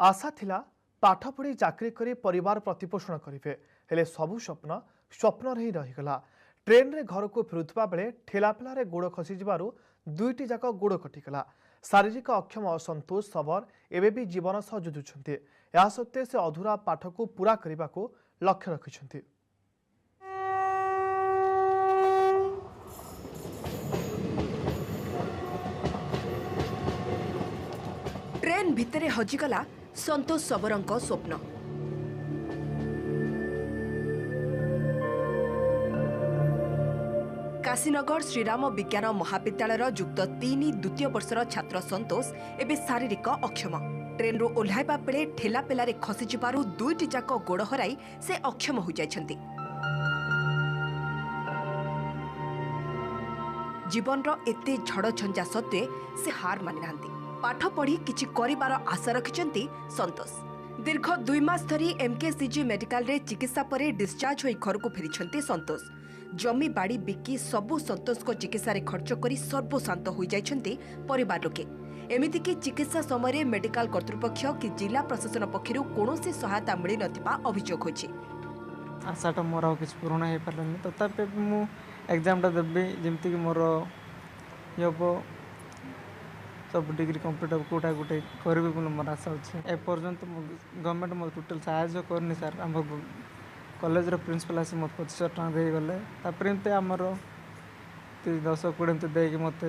आशा थिला पाठ पढ़ी चाकरी करी परिवार प्रतिपोषण करेंगे हेले सबु स्वप्न स्वप्न ही रहीगला। ट्रेन रे घर को फेरुवा बेले ठेलापेल गोड़ खसी दुईटी जाक गोड़ कटिगला। शारीरिक अक्षम असंतोष सबर एवं भी जीवन सह जुझुंट या सत्वे से अधूरा पाठ को पूरा करने को लक्ष्य रखिंट। ट्रेन भितरे हजिगला संतोष सबरंक स्वप्न। काशीनगर श्रीराम विज्ञान महाविद्यालय युक्त 3 द्वितीय वर्षर छात्र संतोष एवं शारीरिक अक्षम। ट्रेन रू ओह्लाइबा बेले ठेला पेलारे खसी जिबारु दुईटी जाक गोड़ हराई से अक्षम हो जाइछन्ति। जीवन रो एते झड़ झंझा सत्वे से हार मानि नांती। पाठ पढ़ी किछि करिबार आशा रखिछन्ति संतोष। दीर्घ 2 मास धरी एमकेसीजी मेडिकल रे चिकित्सा परे डिस्चार्ज होई घर को फेरिछन्ति संतोष। जमी बाड़ी बिकी सबु संतोष को चिकित्सा रे खर्च करी सर्वशांत हो जाइछन्ति परिवार लोके। एमिति कि चिकित्सा समय मेडिकल कर्तृपक्ष कि जिला प्रशासन पक्षरु कोनोसी सहायता मिली नथिबा अभियोग होछि। आशाटा मोर आ किछ पूर्ण हे पारलनि तथापि मु एग्जामटा देबी जेमति कि मोर यबो सब डिग्री कंप्लीट अब कोटा गोटे करबे बोल मोर आशा अछि। ए पर्यंत गवर्नमेंट मो टोटल सहायता करनी सर। हम कॉलेज रो प्रिंसिपल आसी मत 25 टका दे गले तापरेंते हमर 10-20 दे कि मते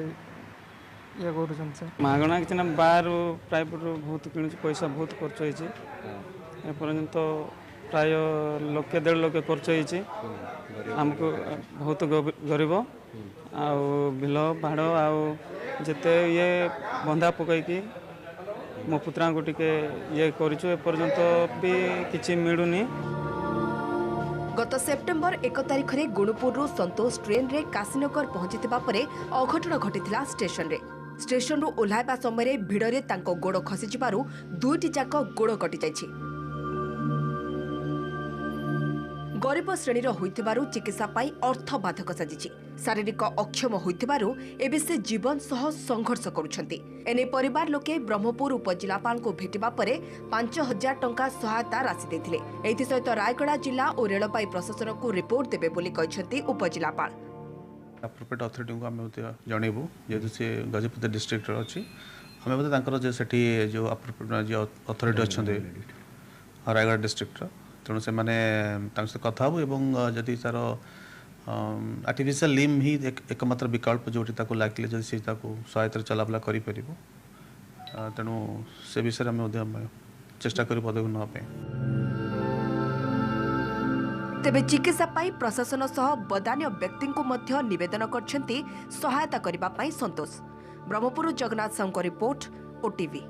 ये करू छन सर। मागणा कि ना बाहर प्राइवेट बहुत किनु पैसा बहुत खर्च होइछि। ए पर्यंत प्राय 1.5 लाख खर्च होइछि। हमको बहुत गरीब आ बिल भाड़ आ जेते ये बंधा पकईकि मो पुत्रा को टिके ये करिछु। ए पर्यंत भी किछि मिलुनी। गत सेप्टेम्बर 1 तारिख रे गुणुपुर संतोष ट्रेन रे काशीनगर पहुंचीथिबा परे अघटन घटिथिला स्टेशन रे। स्टेशन रो ओह्लाइबा समय भिड़ रे तांको गोड़ खसी जिबारु दुईटी जाक गोड़ कटि जाइछि। गरीब श्रेणीर होइथिबारु चिकित्सा पाई अर्थ बाधक साजिछि। शारीरिक अक्षम होइथिबारु एबे से जीवन सह संघर्ष करुछन्ति। एने परिवार लोके ब्रह्मपुर उपजिलापाल को भेटिबा परे 5000 टंका सहायता राशि देथिले। एथि सहित रायगढ़ जिला और रेलपाई प्रशासन को रिपोर्ट देबे बोली कहिसन्ति उपजिलापाल। अप्रोप्रिएट अथॉरिटी को आमे जणेबु जेतु से गजपति डिस्ट्रिक्ट रो अछि। हमें बता तांकर जे सेठी जो अप्रोप्रिएट जो अथॉरिटी अछन्ते रायगढ़ डिस्ट्रिक्ट रो तेणु से माने कथा हो एवं जदि तार आर्टिफिशियल लिम ही एकमात्र विकल्प जोटी ताको लागले जदि से ताको सहायता चलाबला करि परिबो तेणु से विषय में चेष्टा करी पदक न पे। तेबे चिकित्सा पाई प्रशासन सह बदान्य व्यक्ति को मध्य निवेदन करछन्ति सहायता करिबा पाई संतोष। Brahmapur Jagannath Sahu report OTV.